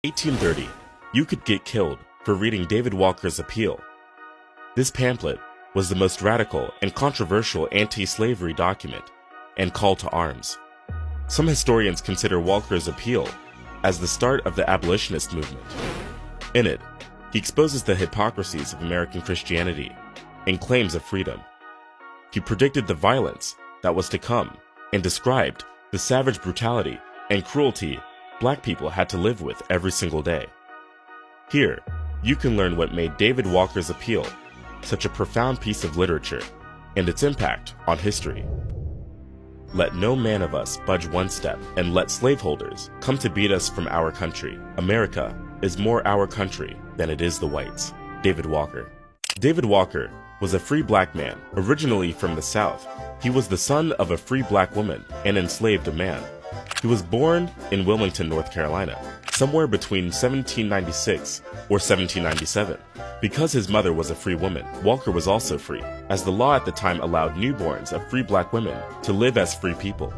1830, you could get killed for reading David Walker's Appeal. This pamphlet was the most radical and controversial anti-slavery document and call to arms. Some historians consider Walker's Appeal as the start of the Abolitionist movement. In it, he exposes the hypocrisies of American Christianity and claims of freedom. He predicted the violence that was to come and described the savage brutality and cruelty Black people had to live with every single day. Here, you can learn what made David Walker's Appeal such a profound piece of literature and its impact on history. Let no man of us budge one step, and let slaveholders come to beat us from our country. America is more our country than it is the whites. David Walker. David Walker was a free Black man, originally from the South. He was the son of a free Black woman and enslaved a man. He was born in Wilmington, North Carolina, somewhere between 1796 or 1797. Because his mother was a free woman, Walker was also free, as the law at the time allowed newborns of free Black women to live as free people.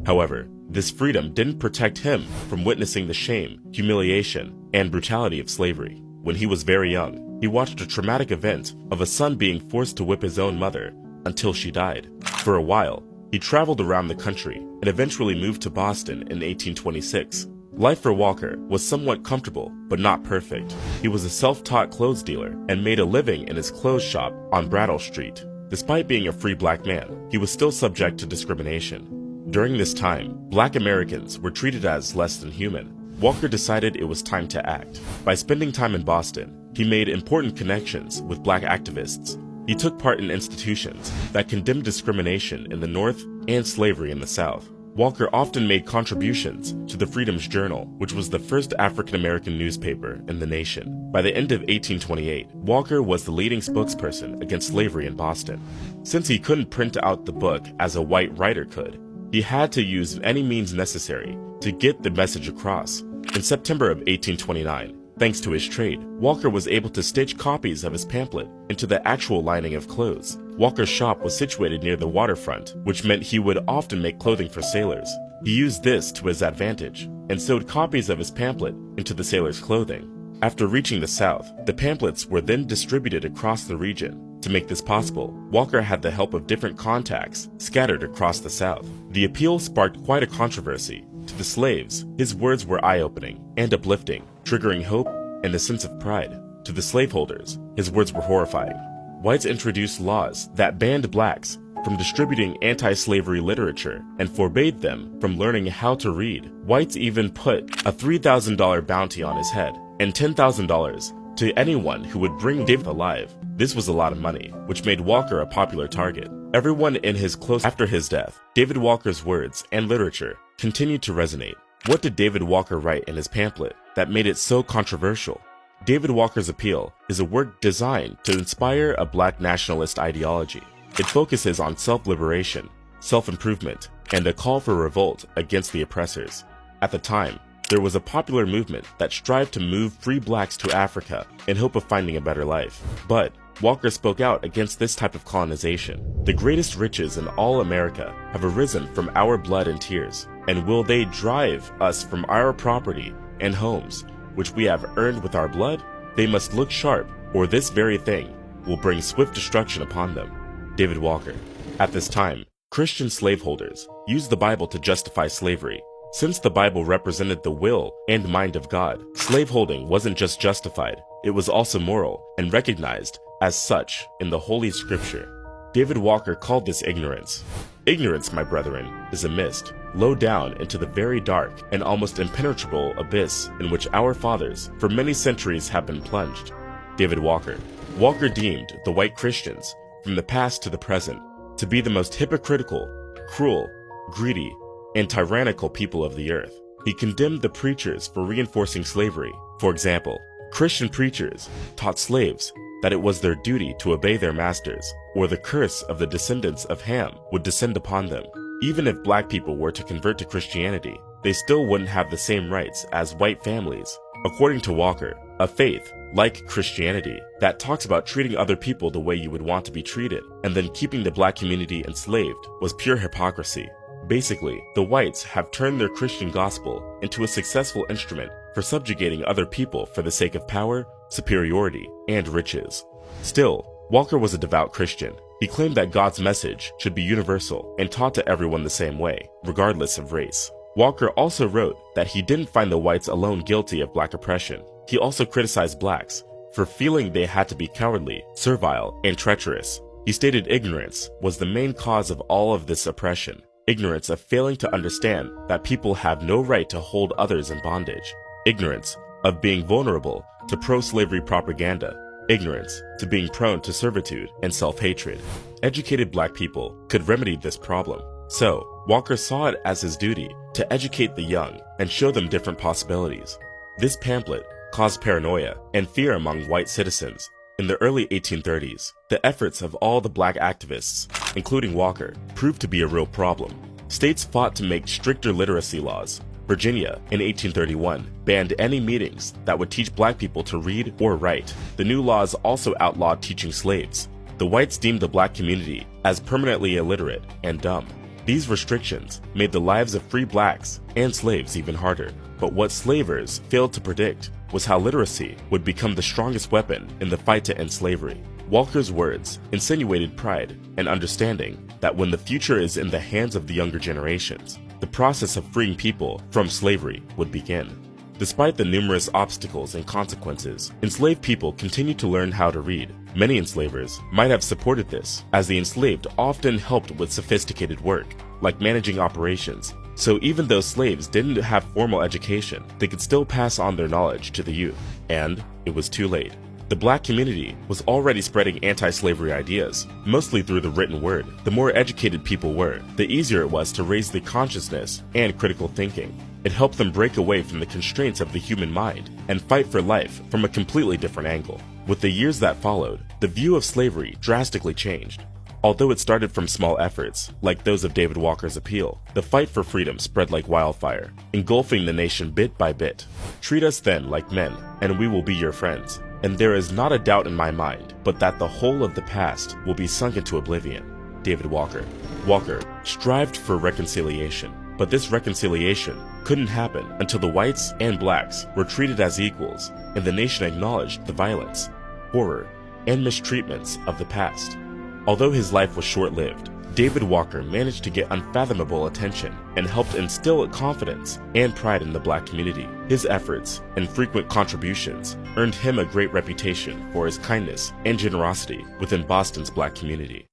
However, this freedom didn't protect him from witnessing the shame, humiliation, and brutality of slavery. When he was very young, he watched a traumatic event of a son being forced to whip his own mother until she died. For a while, he traveled around the country and eventually moved to Boston in 1826. Life for Walker was somewhat comfortable, but not perfect. He was a self-taught clothes dealer and made a living in his clothes shop on Brattle Street. Despite being a free Black man, he was still subject to discrimination. During this time, Black Americans were treated as less than human. Walker decided it was time to act. By spending time in Boston, he made important connections with Black activists. He took part in institutions that condemned discrimination in the North and slavery in the South. Walker often made contributions to the Freedom's Journal, which was the first African-American newspaper in the nation. By the end of 1828, Walker was the leading spokesperson against slavery in Boston. Since he couldn't print out the book as a white writer could, he had to use any means necessary to get the message across. In September of 1829, thanks to his trade, Walker was able to stitch copies of his pamphlet into the actual lining of clothes. Walker's shop was situated near the waterfront, which meant he would often make clothing for sailors. He used this to his advantage and sewed copies of his pamphlet into the sailors' clothing. After reaching the South, the pamphlets were then distributed across the region. To make this possible, Walker had the help of different contacts scattered across the South. The appeal sparked quite a controversy. To the slaves, his words were eye-opening and uplifting, triggering hope and a sense of pride. To the slaveholders, his words were horrifying. Whites introduced laws that banned Blacks from distributing anti-slavery literature and forbade them from learning how to read. Whites even put a $3,000 bounty on his head and $10,000 to anyone who would bring David alive. This was a lot of money, which made Walker a popular target. Everyone in his close after his death, David Walker's words and literature continued to resonate. What did David Walker write in his pamphlet that made it so controversial? David Walker's Appeal is a work designed to inspire a Black nationalist ideology. It focuses on self-liberation, self-improvement, and a call for revolt against the oppressors. At the time, there was a popular movement that strived to move free Blacks to Africa in hope of finding a better life. But Walker spoke out against this type of colonization. The greatest riches in all America have arisen from our blood and tears, and will they drive us from our property and homes, which we have earned with our blood? They must look sharp, or this very thing will bring swift destruction upon them. David Walker. At this time, Christian slaveholders used the Bible to justify slavery. Since the Bible represented the will and mind of God, slaveholding wasn't just justified, it was also moral and recognized as such in the Holy Scripture. David Walker called this ignorance. Ignorance, my brethren, is a mist, low down into the very dark and almost impenetrable abyss in which our fathers for many centuries have been plunged. David Walker. Walker deemed the white Christians, from the past to the present, to be the most hypocritical, cruel, greedy, and tyrannical people of the earth. He condemned the preachers for reinforcing slavery. For example, Christian preachers taught slaves that it was their duty to obey their masters, or the curse of the descendants of Ham would descend upon them. Even if Black people were to convert to Christianity, they still wouldn't have the same rights as white families. According to Walker, a faith, like Christianity, that talks about treating other people the way you would want to be treated, and then keeping the Black community enslaved, was pure hypocrisy. Basically, the whites have turned their Christian gospel into a successful instrument for subjugating other people for the sake of power, superiority, and riches. Still, Walker was a devout Christian. He claimed that God's message should be universal and taught to everyone the same way, regardless of race. Walker also wrote that he didn't find the whites alone guilty of black oppression. He also criticized blacks for feeling they had to be cowardly, servile, and treacherous. He stated ignorance was the main cause of all of this oppression. Ignorance of failing to understand that people have no right to hold others in bondage. Ignorance of being vulnerable to pro-slavery propaganda. Ignorance to being prone to servitude and self-hatred. Educated black people could remedy this problem. So, Walker saw it as his duty to educate the young and show them different possibilities. This pamphlet caused paranoia and fear among white citizens. In the early 1830s, the efforts of all the black activists, including Walker, proved to be a real problem. States fought to make stricter literacy laws. Virginia, in 1831, banned any meetings that would teach black people to read or write. The new laws also outlawed teaching slaves. The whites deemed the black community as permanently illiterate and dumb. These restrictions made the lives of free blacks and slaves even harder. But what slavers failed to predict was how literacy would become the strongest weapon in the fight to end slavery. Walker's words insinuated pride and understanding that when the future is in the hands of the younger generations, the process of freeing people from slavery would begin. Despite the numerous obstacles and consequences, enslaved people continued to learn how to read. Many enslavers might have supported this, as the enslaved often helped with sophisticated work, like managing operations. So even though slaves didn't have formal education, they could still pass on their knowledge to the youth. And it was too late. The black community was already spreading anti-slavery ideas, mostly through the written word. The more educated people were, the easier it was to raise the consciousness and critical thinking. It helped them break away from the constraints of the human mind and fight for life from a completely different angle. With the years that followed, the view of slavery drastically changed. Although it started from small efforts, like those of David Walker's appeal, the fight for freedom spread like wildfire, engulfing the nation bit by bit. Treat us then like men, and we will be your friends. And there is not a doubt in my mind, but that the whole of the past will be sunk into oblivion. David Walker. Walker strived for reconciliation, but this reconciliation couldn't happen until the whites and blacks were treated as equals, and the nation acknowledged the violence, horror, and mistreatments of the past. Although his life was short-lived, David Walker managed to get unfathomable attention and helped instill confidence and pride in the black community. His efforts and frequent contributions earned him a great reputation for his kindness and generosity within Boston's black community.